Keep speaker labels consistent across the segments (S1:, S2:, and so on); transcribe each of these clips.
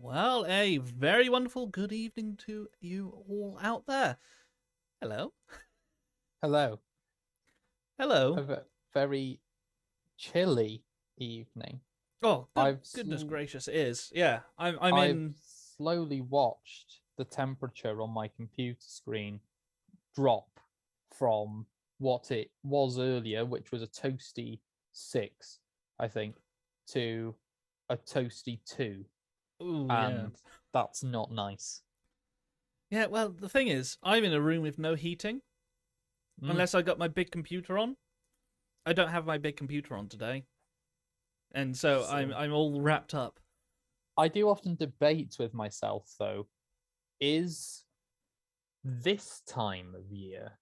S1: Well, a very wonderful good evening to you all out there. Hello.
S2: Hello. A
S1: Hello.
S2: very chilly evening.
S1: Oh, good
S2: I've
S1: goodness
S2: sl-
S1: gracious, it is. Yeah, I'm
S2: I've
S1: in.
S2: slowly watched the temperature on my computer screen drop from what it was earlier, which was a toasty 6, I think, to a toasty 2,
S1: Ooh, yeah.
S2: and that's not nice.
S1: Yeah, well, the thing is, I'm in a room with no heating,
S2: Mm.
S1: unless I got my big computer on. I don't have my big computer on today, and so I'm
S2: So
S1: I'm all wrapped up.
S2: I do often debate with myself, though, is this time of year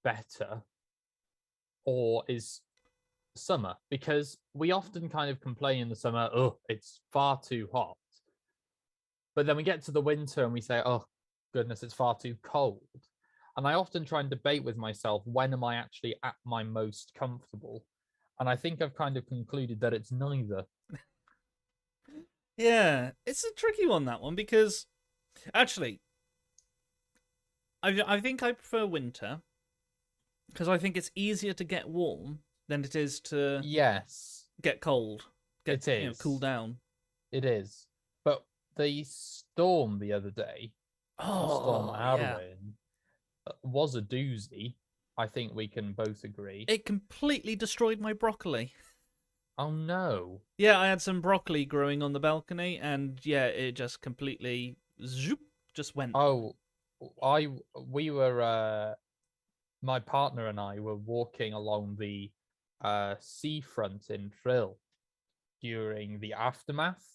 S2: better or is summer? Because we often kind of complain in the summer, oh, it's far too hot. But then we get to the winter and we say, oh, goodness, it's far too cold. And I often try and debate with myself, when am I actually at my most comfortable? And I think I've kind of concluded that it's neither.
S1: Yeah, it's a tricky one, that one, because actually, I think I prefer winter because I think it's easier to get warm than it is to
S2: Yes,
S1: get cold, get
S2: it
S1: cool
S2: is.
S1: down.
S2: It is. But the storm the other day, Storm
S1: Oh yeah,
S2: Arwen, was a doozy. I think we can both agree.
S1: it completely destroyed my broccoli.
S2: Oh no.
S1: Yeah, I had some broccoli growing on the balcony, and yeah, it just completely zoop, just went.
S2: Oh, I we were my partner and I were walking along the seafront in Frill during the aftermath,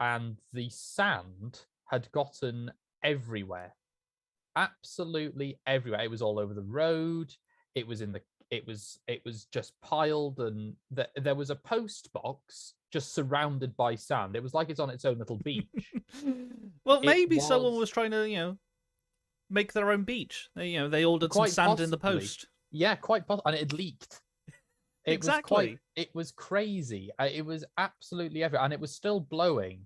S2: and the sand had gotten everywhere, absolutely everywhere. It was all over the road. It was in the it was just piled, and there was a post box just surrounded by sand. It was like it's on its own little beach.
S1: Well,
S2: It
S1: maybe someone
S2: was
S1: was trying to make their own beach. They ordered some
S2: quite
S1: sand in the
S2: possibly,
S1: post.
S2: yeah, quite possible, and it had leaked.
S1: Exactly.
S2: It was crazy. It was absolutely everywhere, and it was still blowing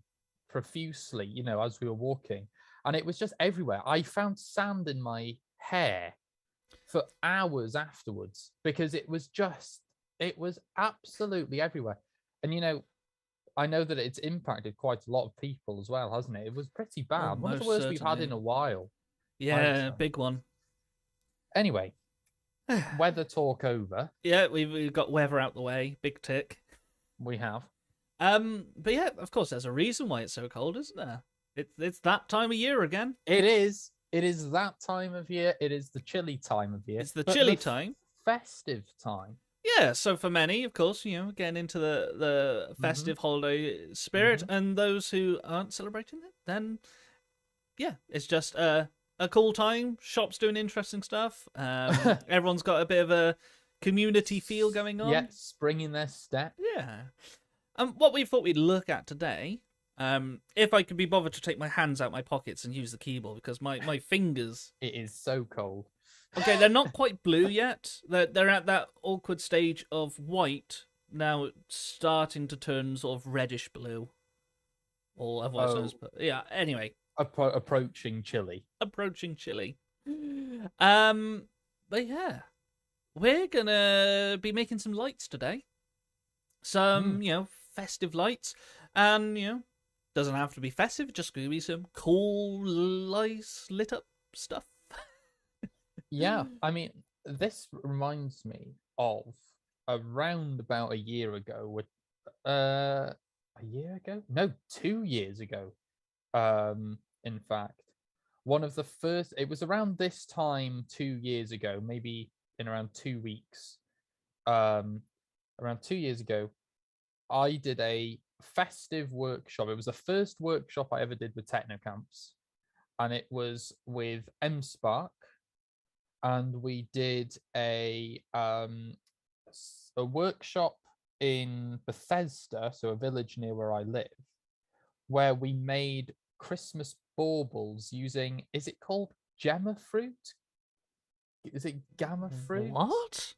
S2: profusely, as we were walking, and it was just everywhere. I found sand in my hair for hours afterwards because it was absolutely everywhere. And I know that it's impacted quite a lot of people as well, hasn't it? It was pretty
S1: Oh,
S2: bad. One of the
S1: most
S2: worst we've had in
S1: certainly.
S2: a while, I would
S1: Yeah,
S2: say.
S1: big one.
S2: Anyway, weather talk over.
S1: Yeah, we've got weather out the way. Big tick.
S2: We have.
S1: But yeah, of course, there's a reason why it's so cold, isn't there? It's that time of year again.
S2: It is. It is that time of year. It is the chilly time of year,
S1: It's the
S2: but
S1: chilly
S2: the
S1: time.
S2: festive time.
S1: Yeah, so for many, of course, getting into the
S2: Mm-hmm.
S1: festive holiday spirit,
S2: Mm-hmm.
S1: and those who aren't celebrating it, then yeah, it's just a cool time. Shops doing interesting stuff. Everyone's got a bit of a community feel going
S2: Yeah,
S1: on.
S2: spring in their step.
S1: Yeah. What we thought we'd look at today, if I could be bothered to take my hands out my pockets and use the keyboard, because my fingers.
S2: It is so cold.
S1: Okay, they're not quite blue yet. They're at that awkward stage of white now, starting to turn sort of reddish blue, or otherwise known as.
S2: Oh,
S1: Yeah. Anyway,
S2: approaching chilly.
S1: approaching chilly. Um, but yeah, we're gonna be making some lights today.
S2: Mm.
S1: Some festive lights, and doesn't have to be festive. Just gonna be some cool lights lit up stuff.
S2: Yeah, I mean, this reminds me of around about a year ago. A year ago? No, 2 years ago. In fact, one of the first. It was around this time 2 years ago, maybe in around 2 weeks. Um, Around 2 years ago, I did a festive workshop. It was the first workshop I ever did with Technocamps, and it was with MSpark, and we did a workshop in Bethesda, so a village near where I live, where we made Christmas baubles using, is it called Gemma fruit? Is it gamma fruit?
S1: What?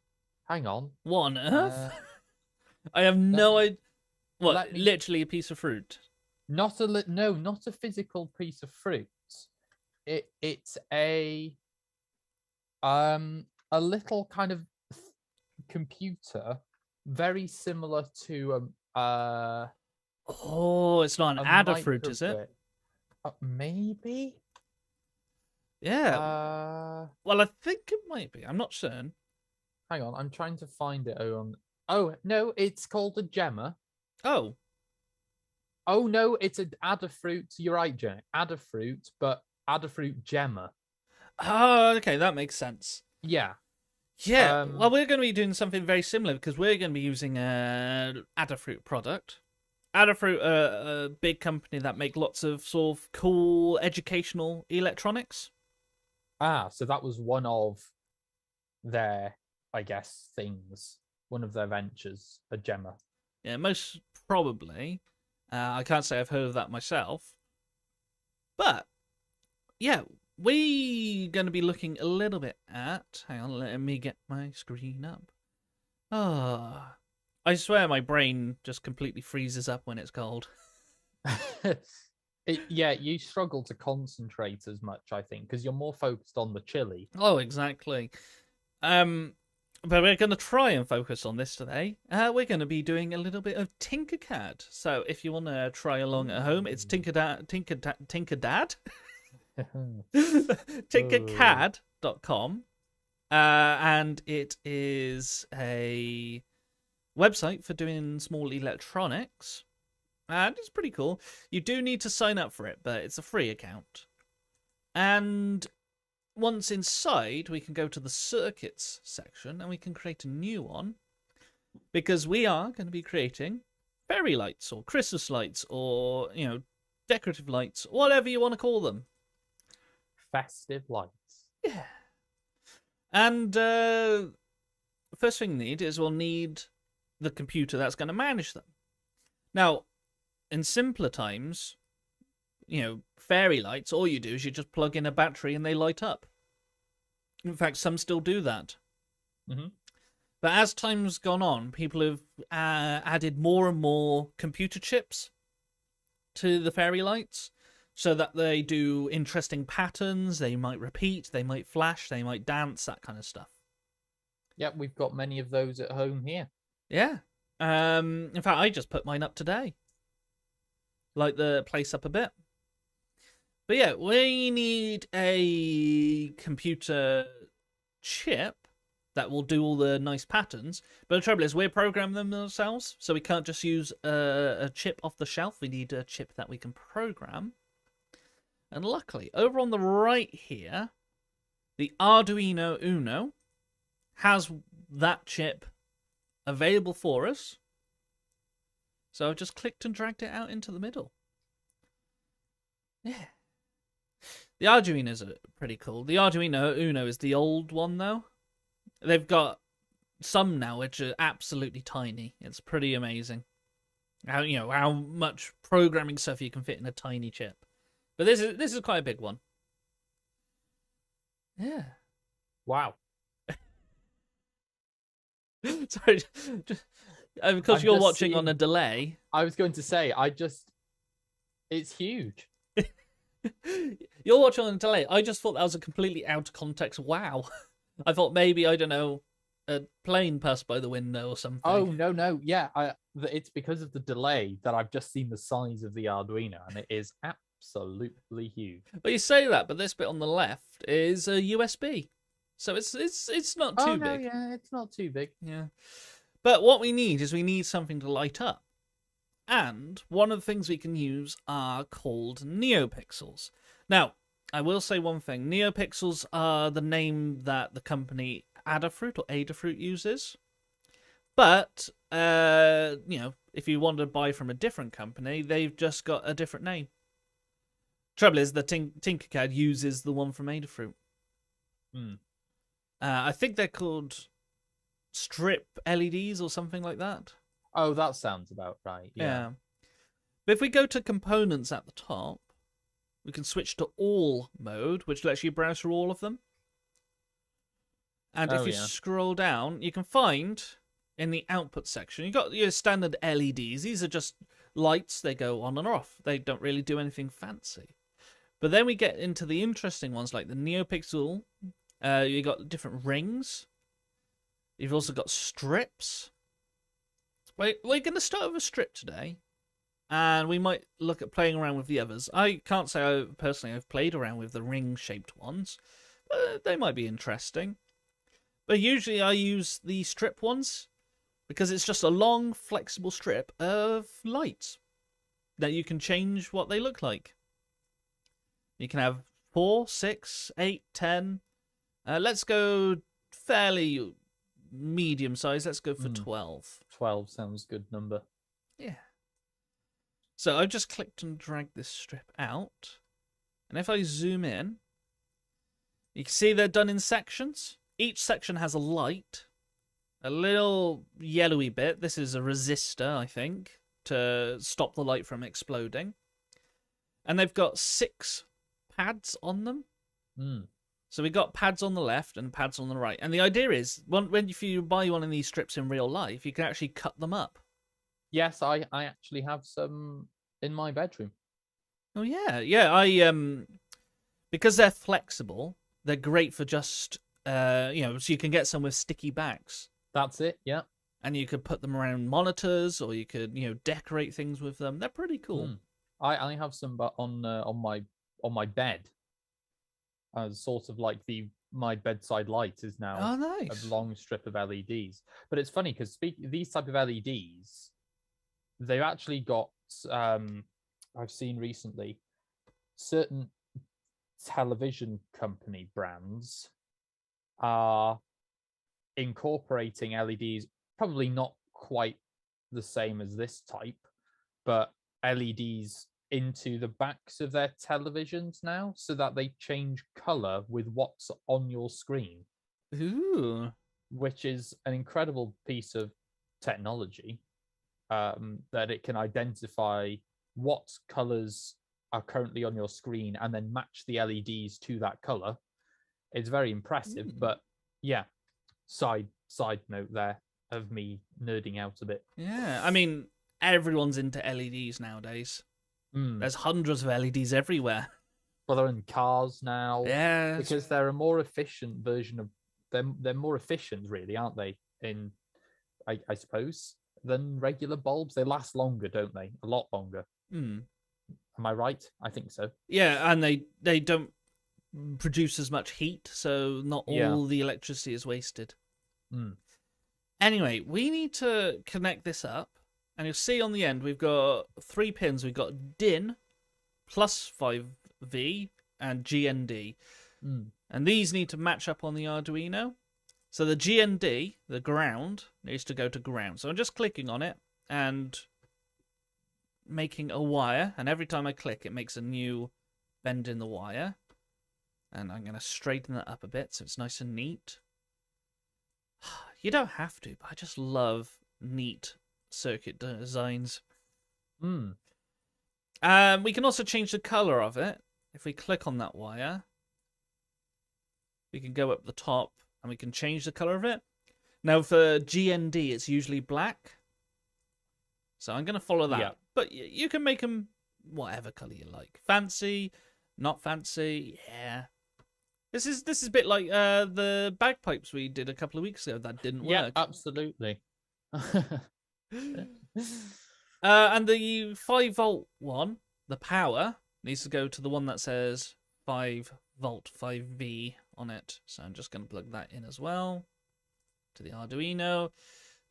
S2: Hang on.
S1: What on earth?
S2: Uh,
S1: I have
S2: let
S1: no
S2: me
S1: idea. What?
S2: let me
S1: Literally a piece of fruit.
S2: No, not a physical piece of fruit. It's a little kind of computer, very similar to
S1: Oh, it's not an
S2: a
S1: Adafruit, is it?
S2: microbit. Maybe.
S1: Yeah.
S2: Uh,
S1: Well, I think it might be. I'm not certain.
S2: Hang on, I'm trying to find it on. Oh no, it's called a gemma.
S1: Oh,
S2: Oh no, it's an Adafruit. You're right, Jack. Adafruit, but Adafruit gemma.
S1: oh, okay, that makes sense.
S2: Yeah.
S1: Yeah, well, we're going to be doing something very similar because we're going to be using Adafruit product. Adafruit are a big company that make lots of sort of cool educational electronics.
S2: So that was one of their, I guess, things. One of their ventures, a gemma.
S1: Yeah, most probably. I can't say I've heard of that myself. But, yeah, we're going to be looking a little bit at... Hang on, let me get my screen up. Ah, I swear my brain just completely freezes up when it's cold.
S2: Yeah, you struggle to concentrate as much, I think, because you're more focused on the chili.
S1: Oh, exactly. But we're going to try and focus on this today. We're going to be doing a little bit of Tinkercad. So if you want to try along at home, it's Tinkercad? Tinkercad.com. And it is a website for doing small electronics. And it's pretty cool. You do need to sign up for it, but it's a free account. And once inside, we can go to the circuits section and we can create a new one. Because we are going to be creating fairy lights or Christmas lights or, decorative lights, whatever you want to call them.
S2: Festive lights.
S1: Yeah. And first thing we need is we'll need the computer that's going to manage them. Now, in simpler times, fairy lights, all you do is you just plug in a battery and they light up. In fact, some still do that.
S2: Mm-hmm.
S1: But as time's gone on, people have added more and more computer chips to the fairy lights so that they do interesting patterns, they might repeat, they might flash, they might dance, that kind of stuff.
S2: Yep, we've got many of those at home here.
S1: Yeah. In fact, I just put mine up today. Light the place up a bit. But yeah, we need a computer chip that will do all the nice patterns. But the trouble is, we're programming them ourselves, so we can't just use a chip off the shelf. We need a chip that we can program. And luckily, over on the right here, the Arduino Uno has that chip available for us. So I've just clicked and dragged it out into the middle. Yeah. The Arduinos are pretty cool. The Arduino Uno is the old one, though. They've got some now which are absolutely tiny. It's pretty amazing. How much programming stuff you can fit in a tiny chip. But this is quite a big one. Yeah.
S2: Wow.
S1: Sorry, because you're watching on a delay.
S2: I was going to say, it's huge.
S1: You're watching on a delay. I just thought that was a completely out of context wow. I thought maybe, I don't know, a plane passed by the window or something.
S2: Oh, no. Yeah, it's because of the delay that I've just seen the size of the Arduino, and it is absolutely huge.
S1: But you say that, but this bit on the left is a USB. So it's not too big.
S2: Oh, no, yeah, it's not too big.
S1: Yeah. But what we need is something to light up. And one of the things we can use are called Neopixels. Now, I will say one thing. Neopixels are the name that the company Adafruit uses. But, if you want to buy from a different company, they've just got a different name. Trouble is, the Tinkercad uses the one from Adafruit. I think they're called strip LEDs or something like that.
S2: Oh, that sounds about right. Yeah.
S1: But if we go to components at the top, we can switch to all mode, which lets you browse through all of them. And if you scroll down, you can find in the output section, you've got your standard LEDs. These are just lights, they go on and off. They don't really do anything fancy. But then we get into the interesting ones like the Neopixel. You got different rings. You've also got strips. We're going to start with a strip today. And we might look at playing around with the others. I can't say personally I've played around with the ring-shaped ones. But they might be interesting. But usually I use the strip ones because it's just a long, flexible strip of lights that you can change what they look like. You can have 4, 6, 8, 10. Let's go fairly medium size. Let's go for 12.
S2: 12 sounds good number.
S1: Yeah. So I've just clicked and dragged this strip out. And if I zoom in, you can see they're done in sections. Each section has a light. A little yellowy bit. This is a resistor, I think, to stop the light from exploding. And they've got 6 pads on them. So we've got pads on the left and pads on the right. And the idea is, if you buy one of these strips in real life, you can actually cut them up.
S2: Yes, I actually have some in my bedroom.
S1: Oh yeah. Because they're flexible, they're great for just so you can get some with sticky backs.
S2: That's it, yeah.
S1: And you could put them around monitors, or you could decorate things with them. They're pretty cool.
S2: I have some on my bed, as sort of like my bedside light is now
S1: nice.
S2: a long strip of LEDs. But it's funny because these type of LEDs, they've actually got I've seen recently certain television company brands are incorporating LEDs, probably not quite the same as this type, but LEDs into the backs of their televisions now, so that they change color with what's on your screen.
S1: Ooh.
S2: Which is an incredible piece of technology, that it can identify what colors are currently on your screen and then match the LEDs to that color. It's very impressive. But yeah, side note there of me nerding out a bit.
S1: Yeah, I mean, everyone's into LEDs nowadays. There's hundreds of LEDs everywhere.
S2: Well, they're in cars now.
S1: Yeah,
S2: because they're a more efficient version of them. They're more efficient, really, aren't they? I suppose, than regular bulbs. They last longer, don't they? A lot longer. Am I right? I think so.
S1: Yeah, and they don't produce as much heat, so not all the electricity is wasted. Anyway, we need to connect this up. And you'll see on the end, we've got 3 pins. We've got DIN, plus 5V, and GND. And these need to match up on the Arduino. So the GND, the ground, needs to go to ground. So I'm just clicking on it and making a wire. And every time I click, it makes a new bend in the wire. And I'm going to straighten that up a bit so it's nice and neat. You don't have to, but I just love neat circuit designs. We can also change the color of it. If we click on that wire, we can go up the top and we can change the color of it. Now for GND, it's usually black, so I'm going to follow that. But you can make them whatever color you like. Fancy, not fancy, yeah. This is a bit like the bagpipes we did a couple of weeks ago that didn't work.
S2: Yeah, absolutely.
S1: And the 5-volt one, the power, needs to go to the one that says 5-volt, 5V on it. So I'm just going to plug that in as well to the Arduino,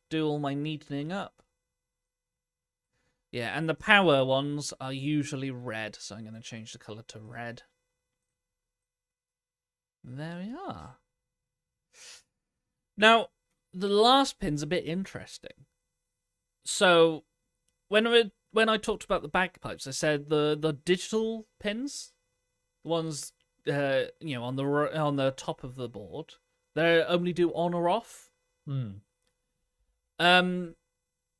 S1: do all my neatening up. Yeah, and the power ones are usually red, so I'm going to change the color to red. There we are. Now, the last pin's a bit interesting. So, when I talked about the bagpipes, I said the digital pins, the ones on the top of the board, they only do on or off.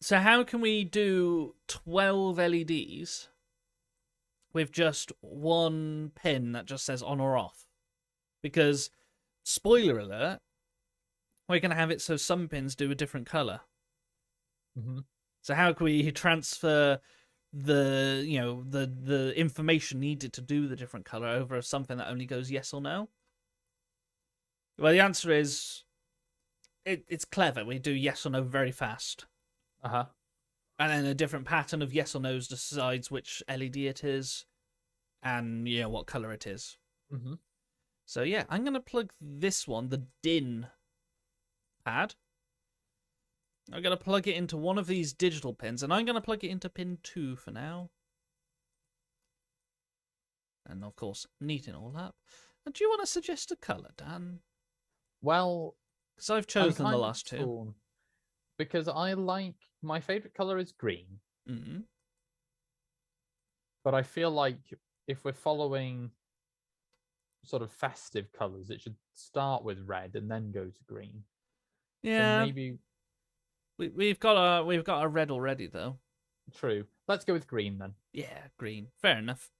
S1: So how can we do 12 LEDs with just one pin that just says on or off? Because, spoiler alert, we're going to have it so some pins do a different color. So how can we transfer the information needed to do the different color over something that only goes yes or no? Well, the answer is it's clever. We do yes or no very fast.
S2: Uh-huh.
S1: And then a different pattern of yes or no's decides which LED it is and what color it is.
S2: Mm-hmm.
S1: So yeah, I'm going to plug this one, the DIN pad. I'm going to plug it into one of these digital pins, and I'm going to plug it into pin 2 for now. And of course, neaten all up. And do you want to suggest a color, Dan?
S2: Well,
S1: because I've chosen the last two.
S2: Torn, because my favorite color is green.
S1: Mm-hmm.
S2: But I feel like if we're following sort of festive colors, it should start with red and then go to green.
S1: Yeah.
S2: So maybe
S1: we've got a red already though.
S2: True. Let's go with green then.
S1: Yeah, green. Fair enough.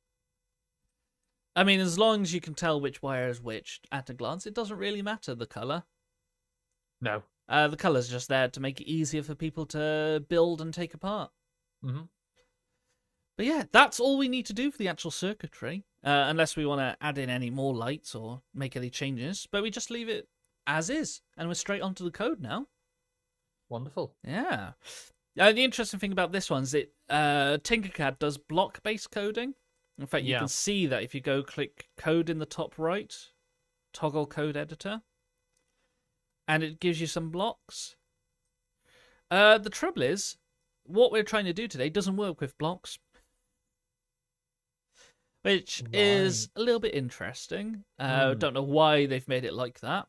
S1: I mean, as long as you can tell which wire is which at a glance, it doesn't really matter the color.
S2: No.
S1: The color's just there to make it easier for people to build and take apart.
S2: Mm-hmm.
S1: But yeah, that's all we need to do for the actual circuitry, unless we want to add in any more lights or make any changes. But we just leave it as is, and we're straight onto the code now.
S2: Wonderful.
S1: Yeah. The interesting thing about this one is that Tinkercad does block-based coding. In fact, you can see that if you go click code in the top right, toggle code editor, and it gives you some blocks. The trouble is, what we're trying to do today doesn't work with blocks, which is a little bit interesting. Don't know why they've made it like that.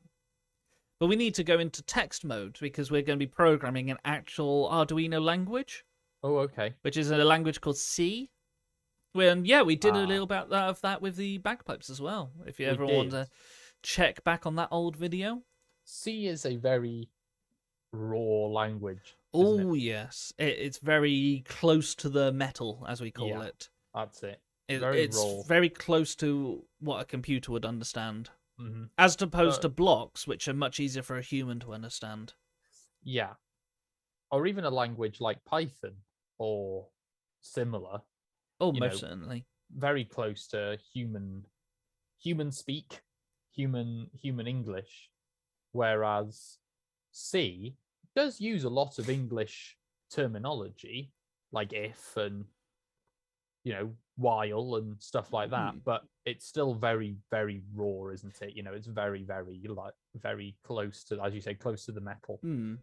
S1: But we need to go into text mode because we're going to be programming an actual Arduino language.
S2: Oh, okay.
S1: Which is a language called C. When we did a little bit of that with the bagpipes as well. If you ever want to check back on that old video.
S2: C is a very raw language.
S1: Oh, yes. It's very close to the metal, as we call it.
S2: That's it.
S1: It's
S2: raw.
S1: very close to what a computer would understand.
S2: Mm-hmm.
S1: As opposed to blocks, which are much easier for a human to understand.
S2: Yeah. Or even a language like Python or similar.
S1: Oh, most certainly.
S2: Very close to human speak, human English. Whereas C does use a lot of English terminology, like if and while and stuff like that, but it's still very, very raw, isn't it? It's very, very very close to, as you say, close to the metal.
S1: And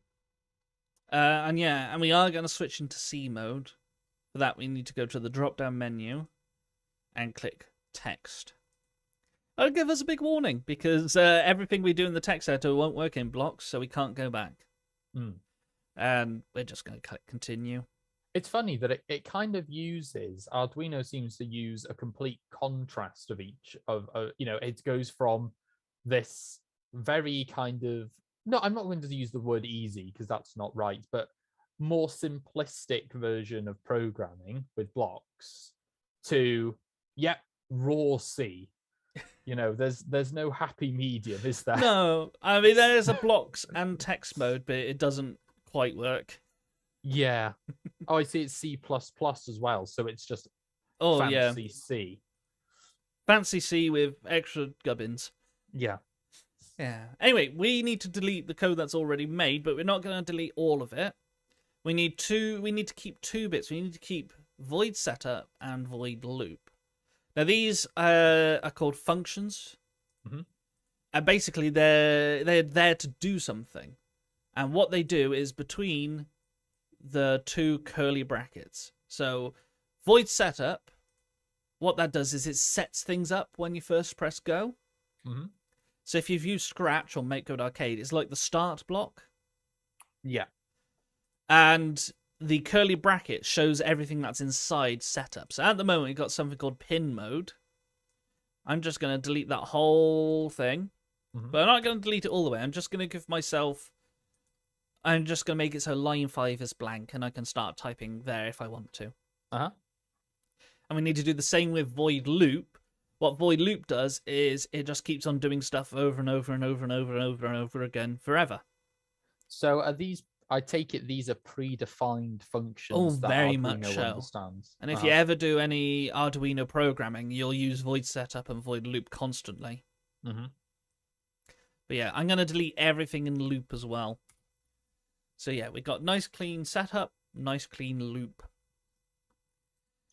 S1: we are going to switch into C mode. For that, we need to go to the drop-down menu and click text. That'll give us a big warning because everything we do in the text editor won't work in blocks, so we can't go back. And we're just going to click continue.
S2: It's funny that it kind of Arduino seems to use a complete contrast of each of, it goes from this very kind of, no, I'm not going to use the word easy because that's not right, but more simplistic version of programming with blocks to, raw C. There's no happy medium, is there?
S1: No, I mean, there's a blocks and text mode, but it doesn't quite work.
S2: Yeah. Oh, I see it's C++ as well, so it's just fancy C.
S1: Fancy C with extra gubbins.
S2: Yeah.
S1: Yeah. Anyway, we need to delete the code that's already made, but we're not going to delete all of it. We need to keep 2 bits. We need to keep void setup and void loop. Now these are called functions.
S2: Mm-hmm.
S1: And basically they're there to do something. And what they do is between the 2 curly brackets. So void setup, what that does is it sets things up when you first press go.
S2: Mm-hmm.
S1: So if you've used Scratch or MakeCode Arcade, it's like the start block.
S2: Yeah.
S1: And the curly bracket shows everything that's inside setup. So at the moment, we've got something called pin mode. I'm just going to delete that whole thing. Mm-hmm. But I'm not going to delete it all the way. I'm just going to make it so line 5 is blank, and I can start typing there if I want to.
S2: Uh-huh.
S1: And we need to do the same with void loop. What void loop does is it just keeps on doing stuff over and over and over and over and over and over again forever.
S2: So are these I take it these are predefined functions
S1: Oh,
S2: that
S1: very much
S2: Arduino
S1: so.
S2: understands.
S1: And if you ever do any Arduino programming, you'll use void setup and void loop constantly.
S2: Mm-hmm.
S1: But yeah, I'm going to delete everything in loop as well. So yeah, we got nice clean setup, nice clean loop.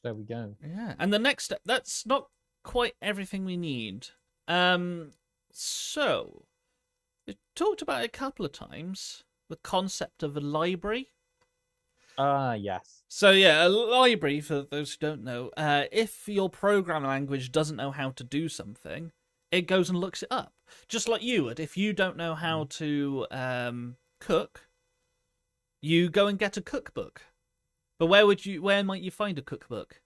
S2: There we go.
S1: Yeah, and the next step, that's not quite everything we need. So, we talked about it a couple of times, the concept of a library.
S2: Yes.
S1: So yeah, a library, for those who don't know, if your programming language doesn't know how to do something, it goes and looks it up. Just like you would. If you don't know how to cook, you go and get a cookbook. But where might you find a cookbook?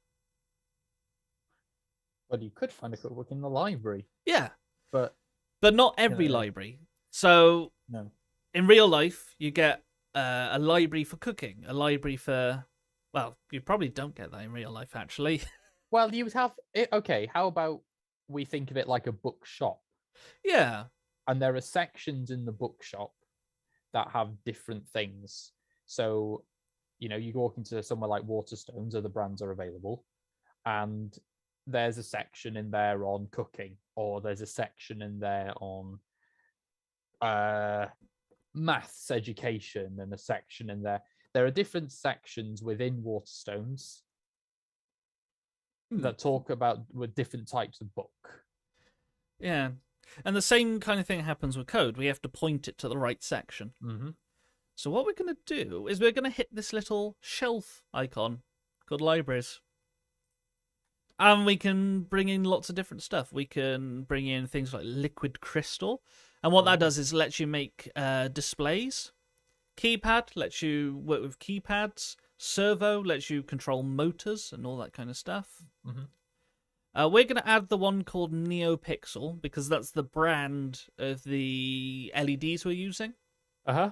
S2: Well, you could find a cookbook in the library.
S1: Yeah.
S2: But
S1: not every library. So
S2: no.
S1: In real life, you get a library for cooking, a library for... Well, you probably don't get that in real life, actually.
S2: Well, you would have... Okay, how about we think of it like a bookshop?
S1: Yeah.
S2: And there are sections in the bookshop that have different things. So, you walk into somewhere like Waterstones, other brands are available, and there's a section in there on cooking, or there's a section in there on maths education, and a section in there. There are different sections within Waterstones that talk about with different types of book.
S1: Yeah. And the same kind of thing happens with code. We have to point it to the right section.
S2: Mm-hmm.
S1: So what we're going to do is we're going to hit this little shelf icon called libraries. And we can bring in lots of different stuff. We can bring in things like liquid crystal. And what that does is lets you make displays. Keypad lets you work with keypads. Servo lets you control motors and all that kind of stuff.
S2: Mm-hmm.
S1: We're going to add the one called Neopixel because that's the brand of the LEDs we're using.
S2: Uh-huh.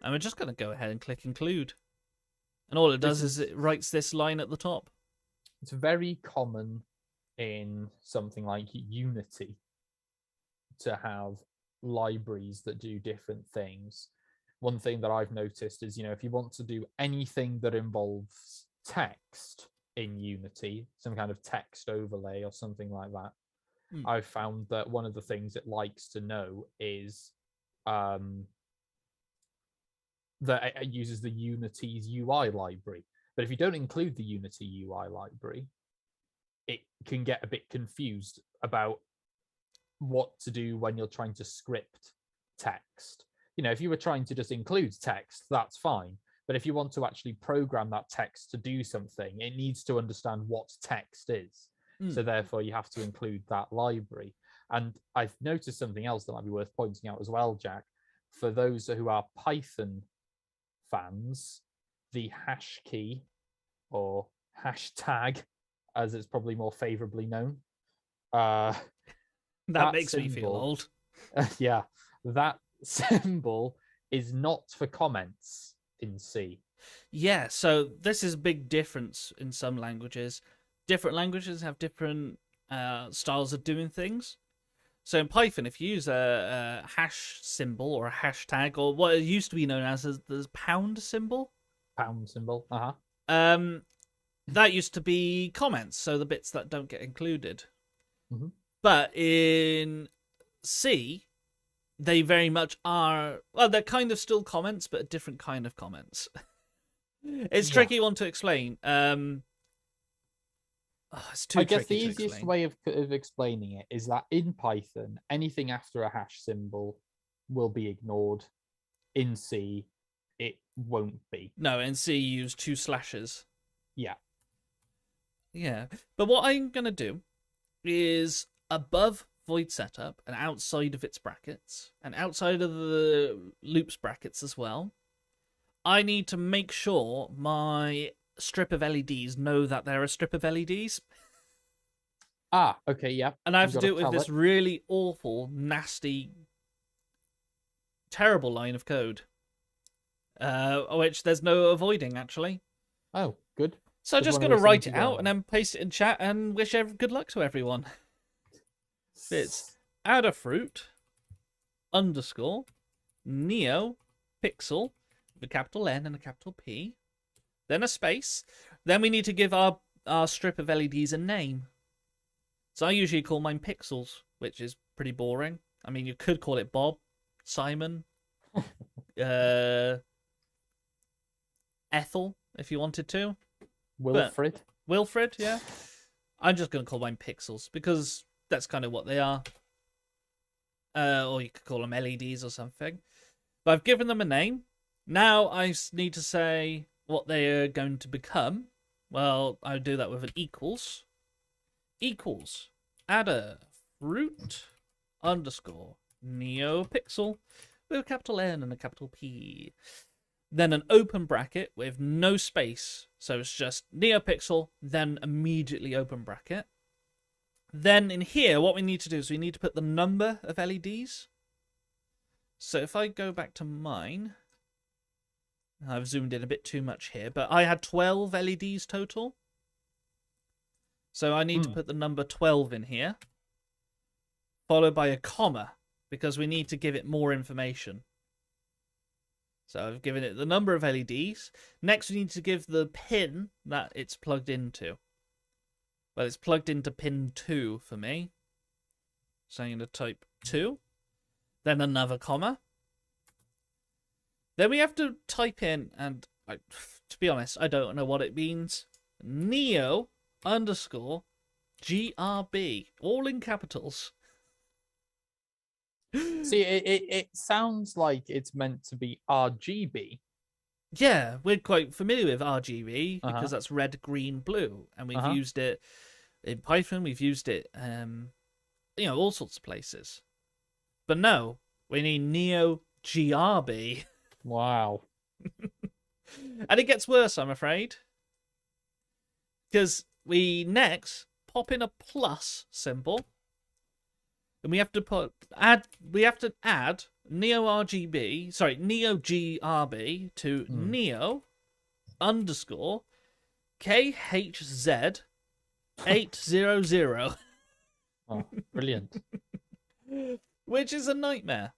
S1: And we're just going to go ahead and click include. And all it does is it writes this line at the top.
S2: It's very common in something like Unity to have libraries that do different things. One thing that I've noticed is, if you want to do anything that involves text in Unity, some kind of text overlay or something like that, I've found that one of the things it likes to know is that it uses the Unity's UI library. But if you don't include the Unity UI library, it can get a bit confused about what to do when you're trying to script text. If you were trying to just include text, that's fine. But if you want to actually program that text to do something, it needs to understand what text is. So therefore, you have to include that library. And I've noticed something else that might be worth pointing out as well, Jack. For those who are Python fans, the hash key, or hashtag, as it's probably more favorably known,
S1: that makes me feel old.
S2: Yeah, that symbol is not for comments in C.
S1: Yeah, so this is a big difference in some languages. Different languages have different styles of doing things. So in Python, if you use a hash symbol or a hashtag, or what it used to be known as the pound symbol.
S2: Pound symbol,
S1: that used to be comments, so the bits that don't get included.
S2: Mm-hmm.
S1: But in C, they very much are... Well, they're kind of still comments, but a different kind of comments. It's a tricky one to explain. It's too
S2: I guess the
S1: tricky
S2: easiest way of explaining it is that in Python, anything after a hash symbol will be ignored. In C, it won't be.
S1: No, in C, you use 2 slashes.
S2: Yeah.
S1: Yeah. But what I'm going to do is above void setup and outside of its brackets and outside of the loops brackets as well, I need to make sure my strip of LEDs know that they're a strip of LEDs.
S2: Okay, yeah.
S1: And I have to do it with this really awful, nasty, terrible line of code, which there's no avoiding, actually.
S2: Oh, good.
S1: So I'm just going to write it out and then paste it in chat and wish good luck to everyone. It's Adafruit _ Neopixel a capital N and a capital P, then a space. Then we need to give our strip of LEDs a name. So I usually call mine Pixels, which is pretty boring. I mean, you could call it Bob, Simon, Ethel, if you wanted to.
S2: Wilfred.
S1: Wilfred, yeah. I'm just going to call mine Pixels because that's kind of what they are. Or you could call them LEDs or something. But I've given them a name. Now I need to say what they are going to become. Well, I do that with an equals. Equals. Add a fruit underscore Neopixel with a capital N and a capital P. Then an open bracket with no space. So it's just Neopixel, then immediately open bracket. Then in here, what we need to do is we need to put the number of LEDs. So if I go back to mine, I've zoomed in a bit too much here, but I had 12 LEDs total. So I need to put the number 12 in here, followed by a comma, because we need to give it more information. So I've given it the number of LEDs. Next, we need to give the pin that it's plugged into. Well, it's plugged into pin 2 for me. So I'm going to type 2. Then another comma. Then we have to type in, and to be honest, I don't know what it means. Neo underscore GRB. All in capitals.
S2: See, it sounds like it's meant to be RGB.
S1: Yeah, we're quite familiar with RGB because that's red, green, blue, and we've used it in Python. We've used it, all sorts of places. But no, we need Neo GRB.
S2: Wow.
S1: And it gets worse, I'm afraid, because we next pop in a plus symbol. And we have to add Neo GRB to Neo underscore KHZ 800.
S2: Oh, brilliant.
S1: Which is a nightmare.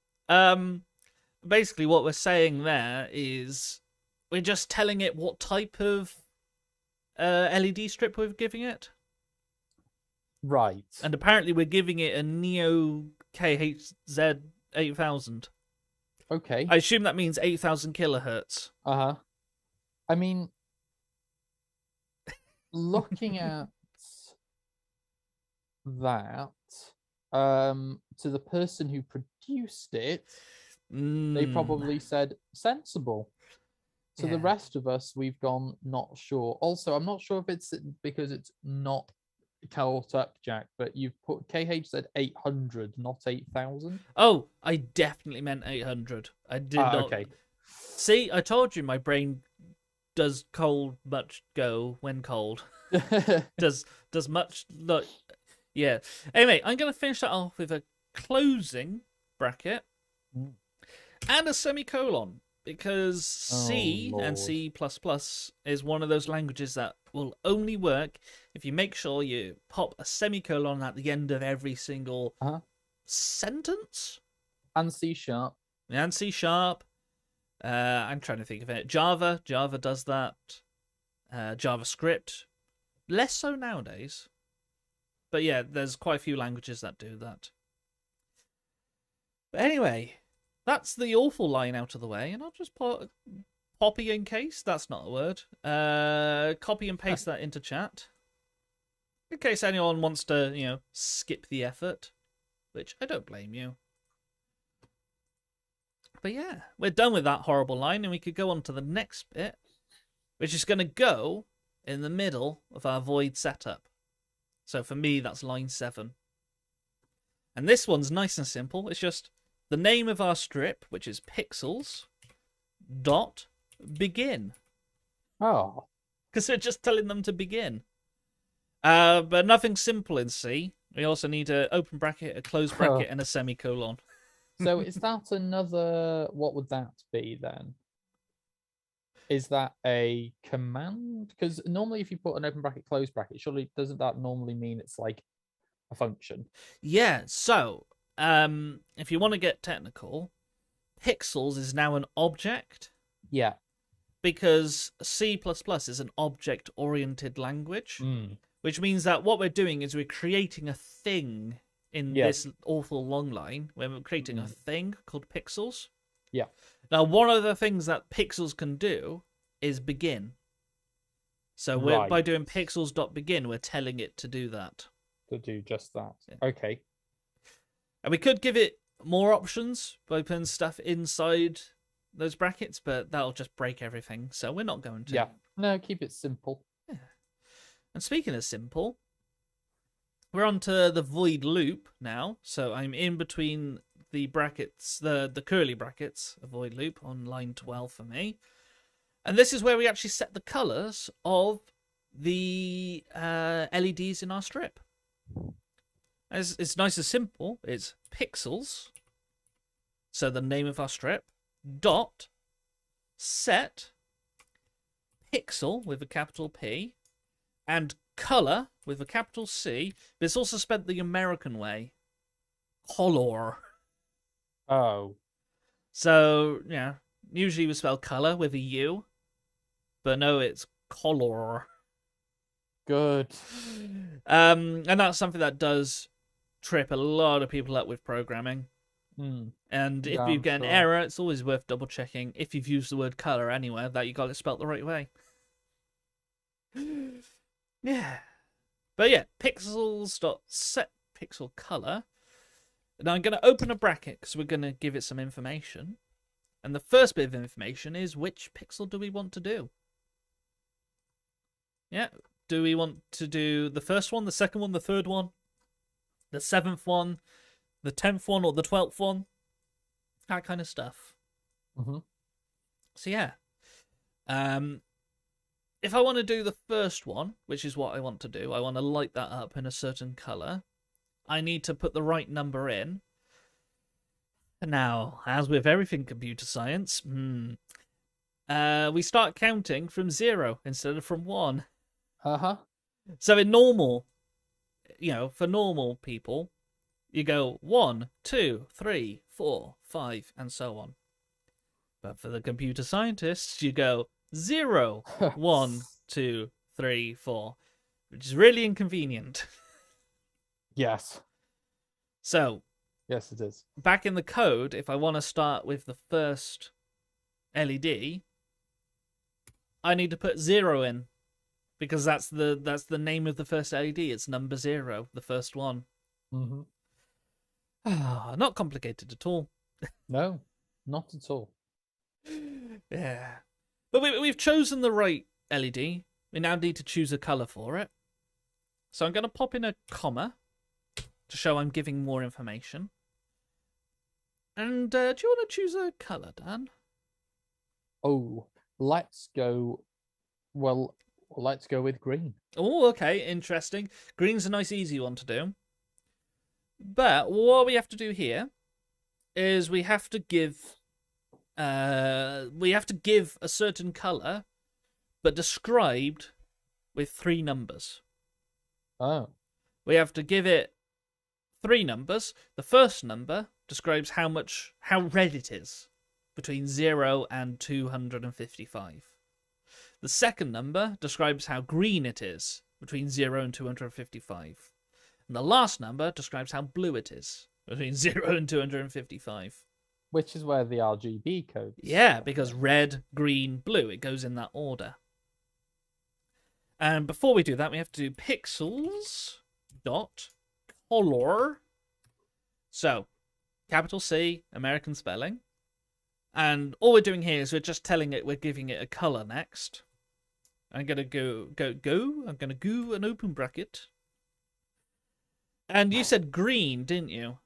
S1: Basically what we're saying there is we're just telling it what type of LED strip we're giving it.
S2: Right.
S1: And apparently we're giving it a Neo KHZ 8000.
S2: Okay.
S1: I assume that means 8000 kilohertz.
S2: I mean, looking at that, to the person who produced it, they probably said sensible. To the rest of us, we've gone not sure. Also, I'm not sure if it's because it's not caught up, Jack, but you've put KHZ 800, not 8000.
S1: Oh, I definitely meant 800. I did not.
S2: Okay.
S1: See, I told you my brain does much go when cold. does much look. Yeah. Anyway, I'm going to finish that off with a closing bracket and a semicolon. Because C and C++ is one of those languages that will only work if you make sure you pop a semicolon at the end of every single sentence.
S2: And C#.
S1: And C#. I'm trying to think of it. Java does that. JavaScript. Less so nowadays. But yeah, there's quite a few languages that do that. But anyway, that's the awful line out of the way, and I'll just copy and paste. That's not a word. Copy and paste that into chat, in case anyone wants to, skip the effort, which I don't blame you. But yeah, we're done with that horrible line, and we could go on to the next bit, which is going to go in the middle of our void setup. So for me, that's line 7. And this one's nice and simple. It's just the name of our strip, which is pixels, dot, begin.
S2: Oh.
S1: Because we're just telling them to begin. But nothing simple in C. We also need an open bracket, a close bracket, and a semicolon.
S2: So is that another... What would that be then? Is that a command? Because normally if you put an open bracket, close bracket, surely doesn't that normally mean it's like a function?
S1: Yeah, so... if you want to get technical, pixels is now an object,
S2: Yeah.
S1: Because C++ is an object-oriented language,
S2: Mm.
S1: which means that what we're doing is we're creating a thing in
S2: Yes.
S1: this awful long line, where we're creating a
S2: Mm.
S1: thing called pixels.
S2: Yeah.
S1: Now, one of the things that pixels can do is begin. So by
S2: Right.
S1: doing pixels.begin, we're telling it to do that.
S2: To do just that.
S1: Yeah.
S2: Okay.
S1: And we could give it more options by putting stuff inside those brackets, but that'll just break everything, so we're not going to.
S2: Yeah. No, keep it simple.
S1: Yeah. And speaking of simple, we're on to the void loop now. So I'm in between the brackets, the curly brackets, a void loop on line 12 for me. And this is where we actually set the colors of the LEDs in our strip. It's nice and simple. It's pixels, so the name of our strip, dot, set, pixel with a capital P, and color with a capital C, but it's also spelled the American way, color.
S2: Oh.
S1: So, yeah, usually we spell color with a U, but no, it's color.
S2: Good.
S1: And that's something that does trip a lot of people up with programming.
S2: Mm.
S1: And if
S2: Yeah,
S1: you
S2: I'm
S1: get an
S2: sure.
S1: error, it's always worth double checking if you've used the word color anywhere that you got it spelt the right way. Yeah. But yeah, pixels.set pixel color. Now I'm going to open a bracket because we're going to give it some information. And the first bit of information is which pixel do we want to do? Yeah. Do we want to do the first one, the second one, the third one, the 7th one, the 10th one, or the 12th one? That kind of stuff.
S2: Mm-hmm.
S1: So yeah. If I want to do the first one, which is what I want to do, I want to light that up in a certain color, I need to put the right number in. Now, as with everything computer science, we start counting from 0 instead of from 1.
S2: Uh-huh.
S1: So in normal, for normal people, you go 1, 2, 3, 4, 5, and so on. But for the computer scientists, you go 0, 1, 2, 3, 4, which is really inconvenient.
S2: Yes.
S1: So,
S2: Yes, it is.
S1: back in the code, if I want to start with the first LED, I need to put 0 in because that's the name of the first LED. It's number 0, the first one.
S2: Mm-hmm.
S1: Not complicated at all.
S2: No, not at all.
S1: Yeah. But we've chosen the right LED. We now need to choose a color for it. So I'm going to pop in a comma to show I'm giving more information. And do you want to choose a color, Dan?
S2: Oh, let's go. Well, let's go with green.
S1: Oh, okay, interesting. Green's a nice, easy one to do. But what we have to do here is we have to give a certain color, but described with 3 numbers.
S2: Oh.
S1: We have to give it 3 numbers. The first number describes how red it is, between 0 and 255. The second number describes how green it is, between 0 and 255. And the last number describes how blue it is, between 0 and 255.
S2: Which is where the RGB code is.
S1: Yeah, because red, green, blue, it goes in that order. And before we do that, we have to do pixels dot color. So, capital C, American spelling. And all we're doing here is we're just telling it we're giving it a color next. I'm going to go. I'm going to go an open bracket. And you said green, didn't you?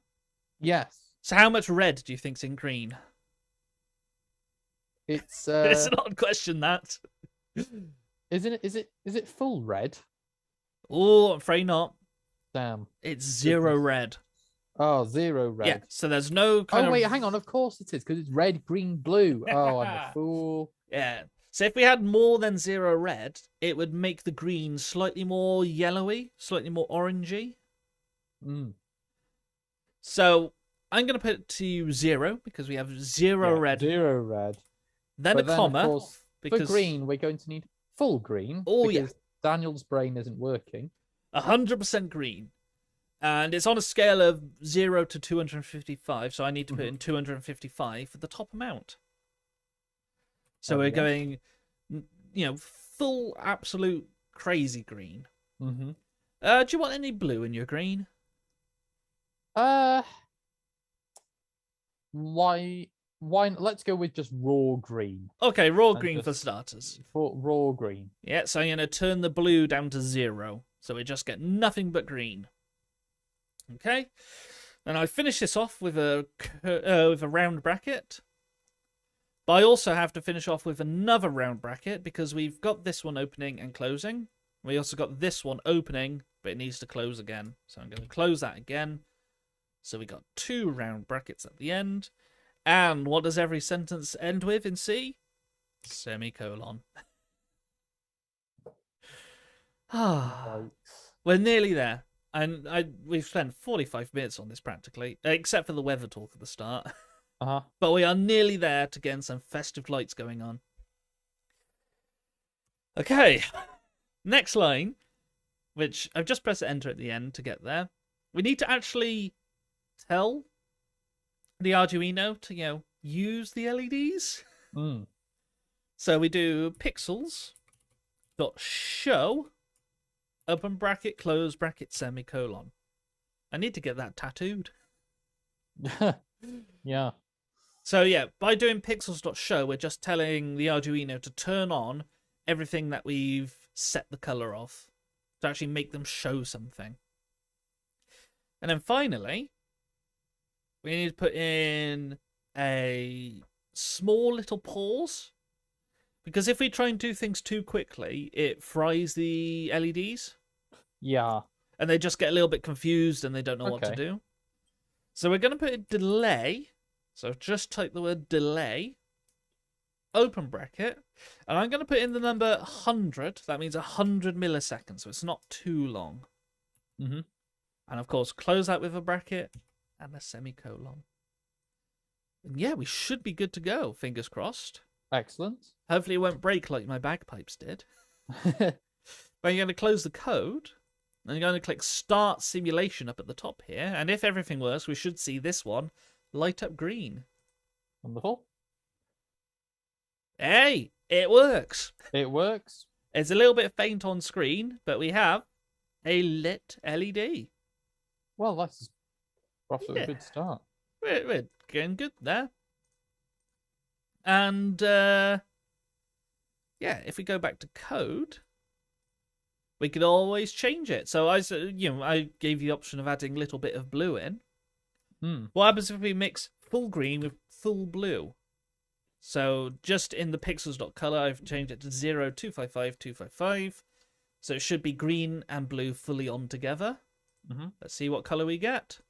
S2: Yes.
S1: So how much red do you think's in green?
S2: It's
S1: It's an odd question, that.
S2: Isn't it? Is it full red?
S1: Oh, I'm afraid not.
S2: Damn.
S1: It's 0 red.
S2: Oh, 0 red.
S1: Yeah, so there's no kind
S2: Oh
S1: of...
S2: wait, hang on. Of course it is, because it's red, green, blue. Oh, I'm a fool.
S1: Yeah. So if we had more than 0 red, it would make the green slightly more yellowy, slightly more orangey.
S2: Mm.
S1: So I'm going to put it to 0 because we have 0 red.
S2: 0 red.
S1: then
S2: But
S1: a
S2: then, of
S1: comma,
S2: course,
S1: because
S2: for green, we're going to need full green.
S1: Oh, yeah.
S2: because Daniel's brain isn't working.
S1: 100% green. And it's on a scale of 0 to 255, so I need to put in 255 for the top amount. So we're going, full, absolute crazy green.
S2: Mm-hmm.
S1: Do you want any blue in your green?
S2: Why? Let's go with just raw green.
S1: Okay, raw
S2: And
S1: green for
S2: just-
S1: starters.
S2: For raw green.
S1: Yeah, so I'm going to turn the blue down to 0. So we just get nothing but green. Okay. And I finish this off with a round bracket. But I also have to finish off with another round bracket because we've got this one opening and closing. We also got this one opening, but it needs to close again. So I'm going to close that again. So we got 2 round brackets at the end. And what does every sentence end with in C? Semicolon.
S2: Right.
S1: We're nearly there. And we've spent 45 minutes on this practically, except for the weather talk at the start.
S2: Uh-huh.
S1: But we are nearly there to getting some festive lights going on. Okay. Next line, which I've just pressed enter at the end to get there. We need to actually tell the Arduino to, use the LEDs.
S2: Mm.
S1: So we do pixels dot show open bracket, close bracket, semicolon. I need to get that tattooed.
S2: Yeah.
S1: So yeah, by doing pixels.show, we're just telling the Arduino to turn on everything that we've set the color of to actually make them show something. And then finally, we need to put in a small little pause. Because if we try and do things too quickly, it fries the LEDs.
S2: Yeah.
S1: And they just get a little bit confused and they don't know what to do. So we're going to put a delay. So just type the word delay, open bracket, and I'm going to put in the number 100. That means 100 milliseconds, so it's not too long.
S2: Mm-hmm.
S1: And of course, close that with a bracket and a semicolon. And yeah, we should be good to go, fingers crossed.
S2: Excellent.
S1: Hopefully it won't break like my bagpipes did. But you're going to close the code, and you're going to click Start Simulation up at the top here, and if everything works, we should see this one light up green.
S2: Wonderful.
S1: Hey, it works.
S2: It works.
S1: It's a little bit faint on screen, but we have a lit LED.
S2: Well, that's off to a good start.
S1: We're getting good there. And yeah, if we go back to code, we could always change it. So I gave you the option of adding a little bit of blue in. What happens if we mix full green with full blue? So just in the pixels.color, I've changed it to 0255255. So it should be green and blue fully on together. Let's see what color we get.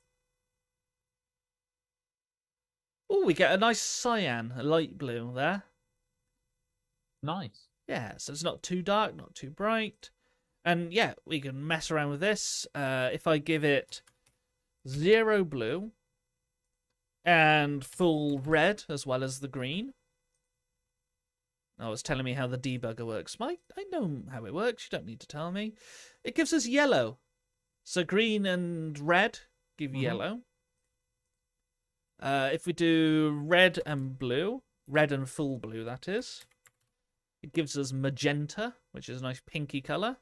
S1: Oh, we get a nice cyan, a light blue there.
S2: Nice.
S1: Yeah, so it's not too dark, not too bright. And yeah, we can mess around with this. If I give it 0 blue and full red as well as the green. Oh, it's telling me how the debugger works. I know how it works. You don't need to tell me. It gives us yellow. So green and red give yellow. If we do red and blue, red and full blue, that is, it gives us magenta, which is a nice pinky colour.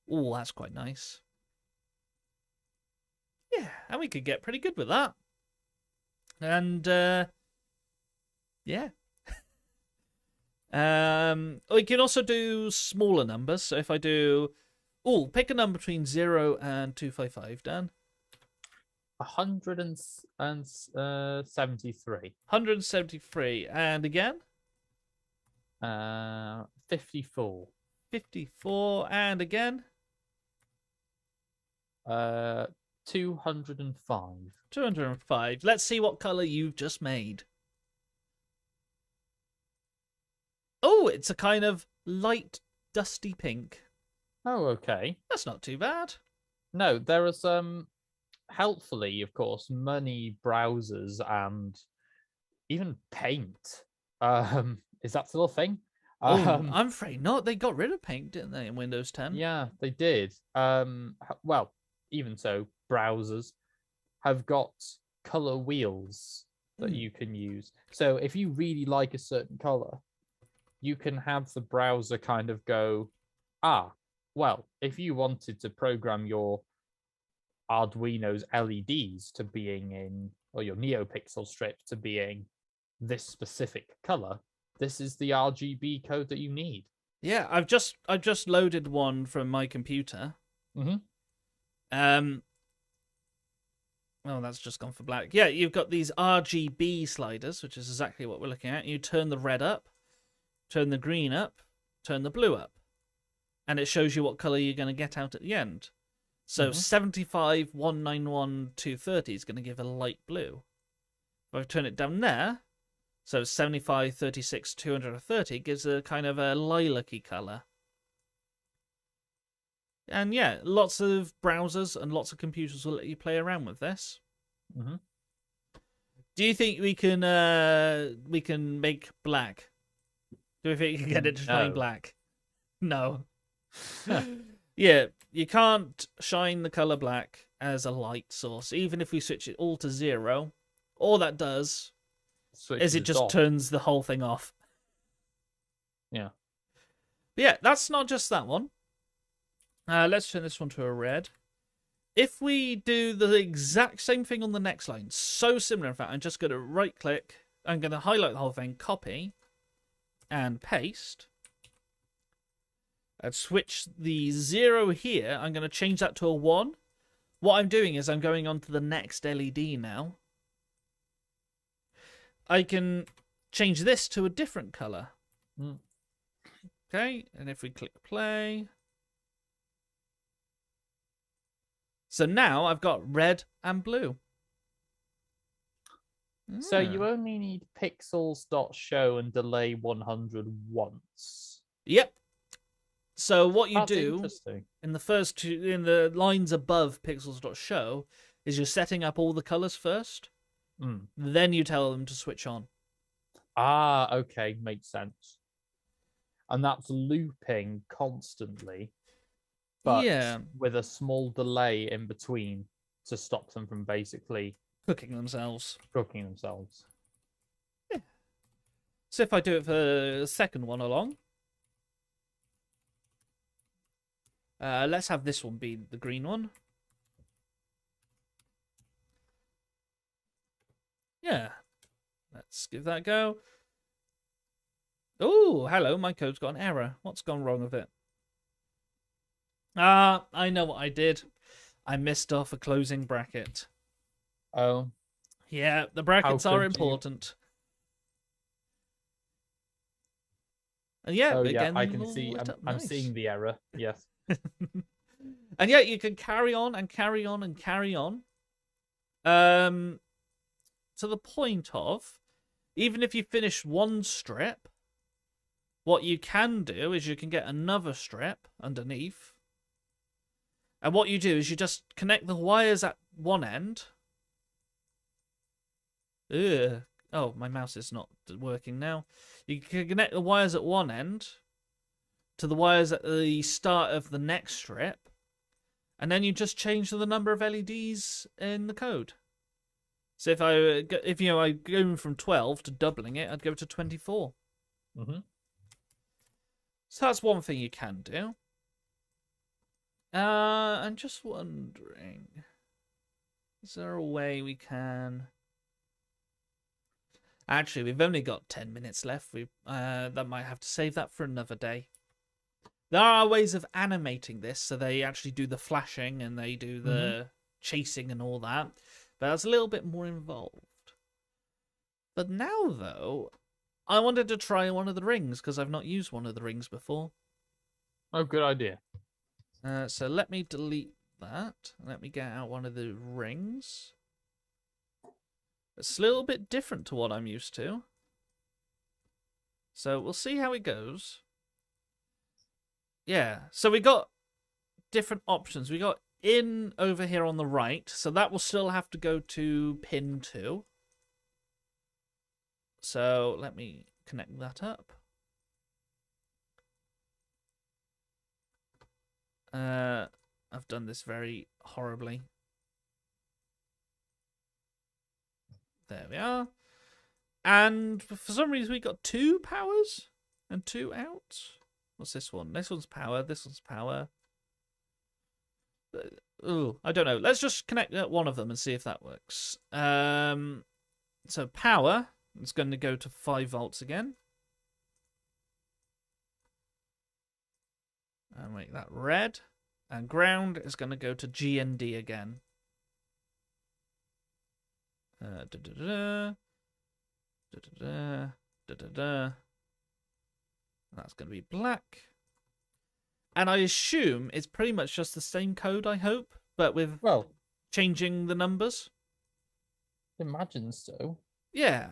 S1: Oh, that's quite nice. Yeah, and we could get pretty good with that. And, yeah. We can also do smaller numbers. So if I do... Oh, pick a number between 0 and 255, Dan.
S2: 173.
S1: 173. And again?
S2: 54.
S1: 54. And again?
S2: 205.
S1: 205. Let's see what colour you've just made. Oh, it's a kind of light, dusty pink.
S2: Oh, okay.
S1: That's not too bad.
S2: No, there are some, helpfully, of course, many browsers and even Paint Is that still a thing?
S1: Oh, I'm afraid not. They got rid of paint, didn't they, in Windows 10?
S2: Yeah, they did. Well, even so, browsers have got color wheels that you can use. So if you really like a certain color, you can have the browser kind of go, well, if you wanted to program your Arduino's LEDs to being in, or your Neopixel strip to being this specific color, this is the RGB code that you need.
S1: Yeah, I've just loaded one from my computer.
S2: Mm-hmm.
S1: Oh, that's just gone for black. Yeah, you've got these RGB sliders, which is exactly what we're looking at. You turn the red up, turn the green up, turn the blue up, and it shows you what color you're going to get out at the end. So 75, 191, 230 is going to give a light blue. If I turn it down there, so 75, 36, 230 gives a kind of a lilac-y color. And yeah, lots of browsers and lots of computers will let you play around with this.
S2: Mm-hmm.
S1: Do you think we can make black? Do we think you can get it to shine black? No. Yeah, you can't shine the color black as a light source. Even if we switch it all to 0, all that does is it just turns the whole thing off.
S2: Yeah.
S1: But yeah, that's not just that one. Let's turn this one to a red. If we do the exact same thing on the next line, so similar in fact, I'm just going to right click, I'm going to highlight the whole thing, copy, and paste. I'd switch the 0 here, I'm going to change that to a 1. What I'm doing is I'm going on to the next LED now. I can change this to a different colour. Okay, and if we click play... So now I've got red and blue.
S2: So you only need pixels.show and delay 100 once.
S1: Yep. So what you
S2: That's
S1: do in the first two, in the lines above pixels.show, is you're setting up all the colors first. Then you tell them to switch on.
S2: Ah, okay, makes sense. And that's looping constantly, but with a small delay in between to stop them from basically
S1: cooking themselves.
S2: Yeah.
S1: So if I do it for the second one along, let's have this one be the green one. Yeah, let's give that a go. Oh, hello, my code's got an error. What's gone wrong with it? I know what I did. I missed off a closing bracket.
S2: Oh.
S1: Yeah, the brackets are important. And yeah, again,
S2: I can see. I'm seeing the error. Yes.
S1: And yeah, you can carry on and carry on and carry on. To the point of, even if you finish one strip, what you can do is you can get another strip underneath. And what you do is you just connect the wires at one end. Ugh. Oh, my mouse is not working now. You can connect the wires at one end to the wires at the start of the next strip. And then you just change the number of LEDs in the code. So if I go from 12 to doubling it, I'd go to 24. So that's one thing you can do. I'm just wondering, is there a way we can... Actually, we've only got 10 minutes left. That might have to save that for another day. There are ways of animating this, so they actually do the flashing and they do the chasing and all that. But that's a little bit more involved. But now, though, I wanted to try one of the rings, because I've not used one of the rings before.
S2: Oh, good idea.
S1: So let me delete that. Let me get out one of the rings. It's a little bit different to what I'm used to. So we'll see how it goes. Yeah, so we got different options. We got in over here on the right, so that will still have to go to pin 2. So let me connect that up. I've done this very horribly. There we are. And for some reason we got 2 powers and 2 outs. What's this one? This one's power. This one's power. Oh, I don't know. Let's just connect one of them and see if that works. So power is going to go to 5 volts again. And make that red. And ground is going to go to G and D again. That's going to be black. And I assume it's pretty much just the same code, I hope, but with changing the numbers.
S2: Imagine so.
S1: Yeah.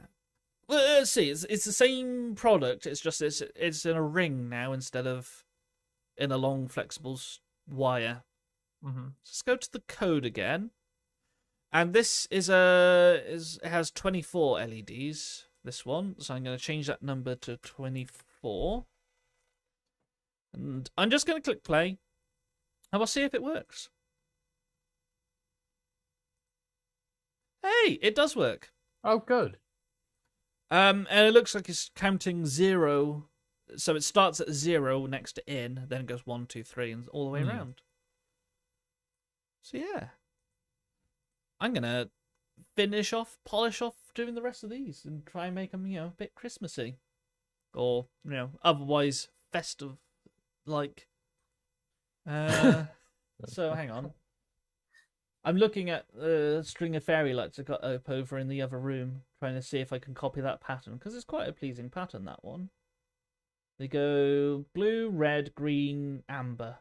S1: Well, let's see. It's the same product. It's just it's in a ring now instead of in a long flexible wire.
S2: Mm-hmm.
S1: Let's go to the code again. And this it has 24 LEDs. This one, so I'm going to change that number to 24. And I'm just going to click play, and we'll see if it works. Hey, it does work.
S2: Oh, good.
S1: And it looks like it's counting 0. So it starts at 0 next to in, then it goes 1, 2, 3, and all the way around. So yeah, I'm gonna polish off doing the rest of these, and try and make them, a bit Christmassy, or otherwise festive. Like, so hang on. I'm looking at the string of fairy lights I got up over in the other room, trying to see if I can copy that pattern, because it's quite a pleasing pattern, that one. They go blue, red, green, amber.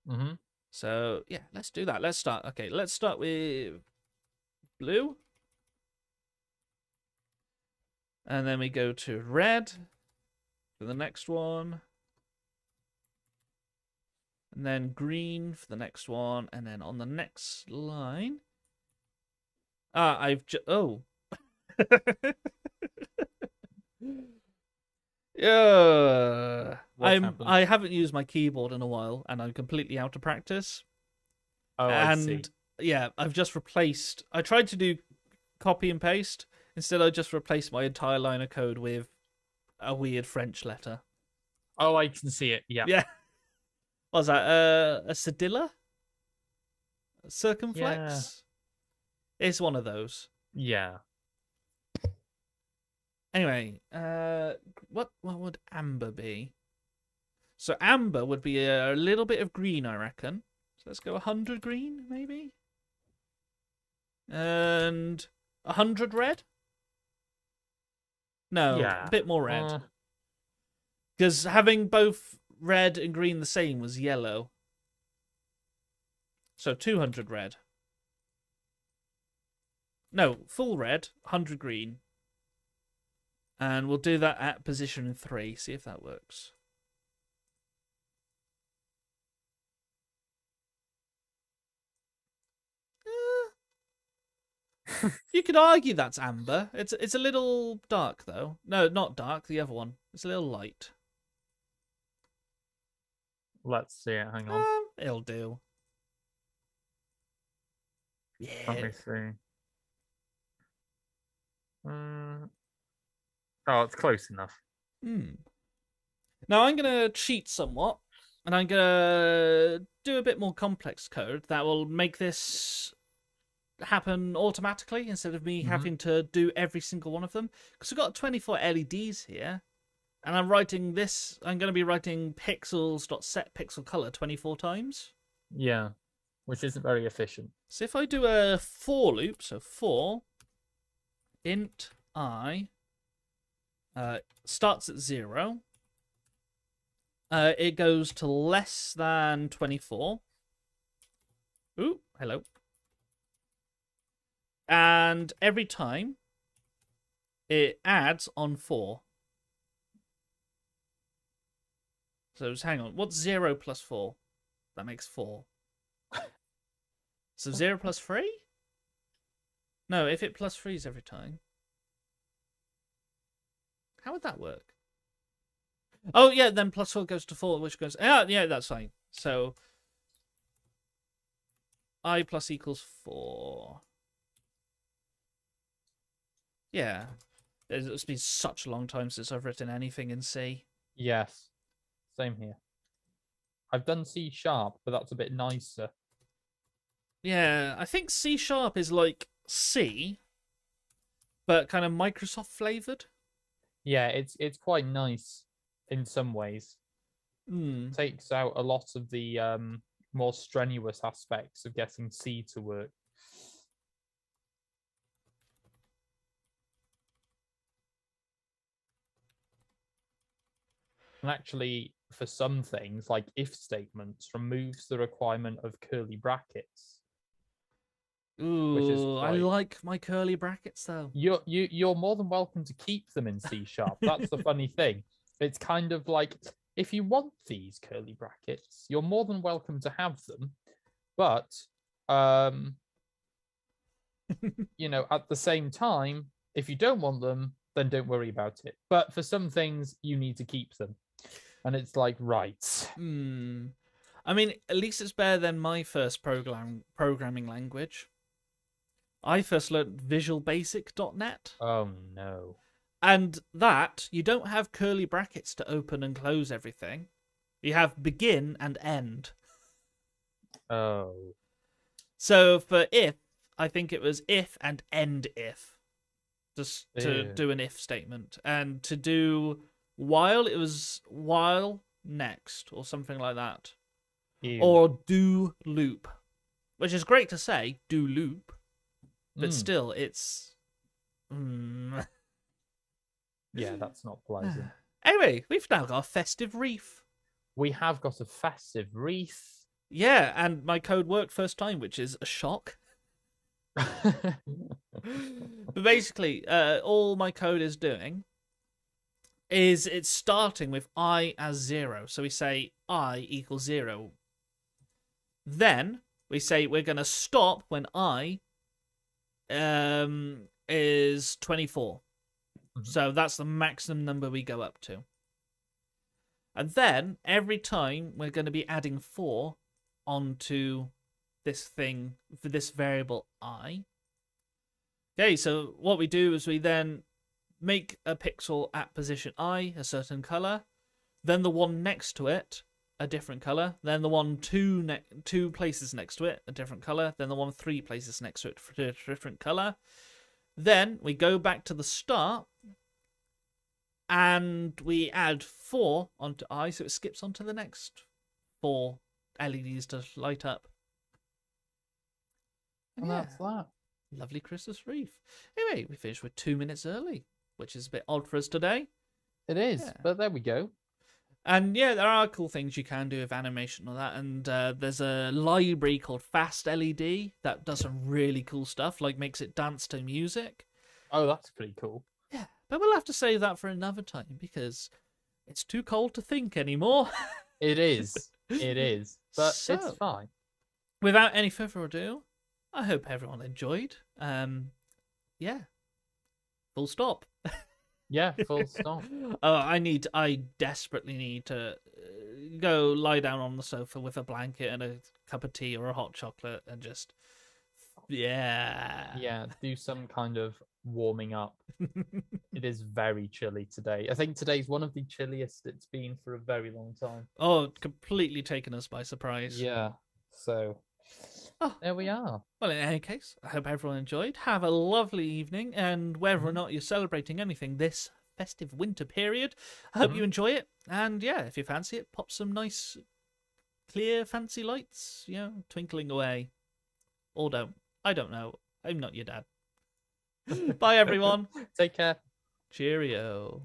S2: Mm-hmm.
S1: So, yeah, let's do that. Let's start. Okay, let's start with blue. And then we go to red for the next one. And then green for the next one. And then on the next line... Oh. Yeah. I haven't used my keyboard in a while, and I'm completely out of practice.
S2: Oh, I see.
S1: Yeah, I've just replaced... I tried to do copy and paste. Instead, I just replaced my entire line of code with a weird French letter.
S2: Oh, I can see it. Yeah.
S1: Yeah. What was that? A cedilla? A circumflex? Yeah. It's one of those.
S2: Yeah.
S1: Anyway, what would amber be? So amber would be a little bit of green, I reckon. So let's go 100 green, maybe? And 100 red? No, a bit more red. Because having both red and green the same was yellow. So 200 red. No, full red, 100 green. And we'll do that at position 3, see if that works. You could argue that's amber. It's a little dark, though. No, not dark, the other one. It's a little light.
S2: Let's see it, hang on.
S1: It'll do. Yeah.
S2: Let me see. Oh, it's close enough.
S1: Now I'm going to cheat somewhat, and I'm going to do a bit more complex code that will make this happen automatically instead of me having to do every single one of them. Because we've got 24 LEDs here, and I'm writing this. I'm going to be writing pixels.setPixelColor 24 times.
S2: Yeah, which isn't very efficient.
S1: So if I do a for loop, so for int I starts at 0, it goes to less than 24. Ooh, hello. And every time it adds on 4. So just hang on. What's 0 plus 4? That makes 4. So 0 plus 3? No, if it plus 3s every time. How would that work? Oh, yeah, then +4 goes to 4, which goes... Yeah, that's fine. So, I plus equals 4. Yeah. It's been such a long time since I've written anything in C.
S2: Yes. Same here. I've done C#, but that's a bit nicer.
S1: Yeah, I think C# is like C, but kind of Microsoft flavored.
S2: Yeah, it's quite nice in some ways. Takes out a lot of the more strenuous aspects of getting C to work. And actually, for some things, like if statements, removes the requirement of curly brackets. Which is
S1: Ooh, I like my curly brackets though.
S2: You're more than welcome to keep them in C#. That's the funny thing. It's kind of like, if you want these curly brackets, you're more than welcome to have them. But you know, at the same time, if you don't want them, then don't worry about it. But for some things, you need to keep them. And it's like, right.
S1: I mean, at least it's better than my first programming language. I first learned VisualBasic.net.
S2: Oh, no.
S1: And that, you don't have curly brackets to open and close everything. You have begin and end.
S2: Oh.
S1: So for if, I think it was if and end if. Just to do an if statement. And to do while, it was while next or something like that.
S2: Ew.
S1: Or do loop. Which is great to say, do loop. But still, it's...
S2: Yeah, that's not pleasant.
S1: Anyway, we've now got a festive wreath.
S2: We have got a festive wreath.
S1: Yeah, and my code worked first time, which is a shock. But basically, all my code is doing is it's starting with I as 0. So we say I equals 0. Then we say we're going to stop when I is 24. So that's the maximum number we go up to. And then every time we're going to be adding 4 onto this thing for this variable I. Okay, so what we do is we then make a pixel at position I a certain color, then the one next to it a different color, then the one two places next to it a different color, then the one 3 places next to it for a different color. Then we go back to the start and we add 4 onto I, so it skips onto the next 4 LEDs to light up.
S2: And that's that.
S1: Lovely Christmas wreath. Anyway, we finished with 2 minutes early, which is a bit odd for us today.
S2: It is, but there we go.
S1: And yeah, there are cool things you can do with animation and all that. And there's a library called Fast LED that does some really cool stuff, like makes it dance to music.
S2: Oh, that's pretty cool.
S1: Yeah, but we'll have to save that for another time because it's too cold to think anymore.
S2: It is. It is. But it's fine.
S1: Without any further ado, I hope everyone enjoyed. Yeah. Full stop.
S2: Yeah, full stop.
S1: I desperately need to go lie down on the sofa with a blanket and a cup of tea or a hot chocolate and just,
S2: yeah, do some kind of warming up. It is very chilly today. I think today's one of the chilliest it's been for a very long time.
S1: Oh, completely taken us by surprise.
S2: Yeah, so there we are.
S1: Well, in any case, I hope everyone enjoyed. Have a lovely evening, and whether or not you're celebrating anything this festive winter period, I hope you enjoy it. And yeah, if you fancy it, pop some nice, clear, fancy lights, you know, twinkling away. Or don't. I don't know. I'm not your dad. Bye, everyone.
S2: Take care.
S1: Cheerio.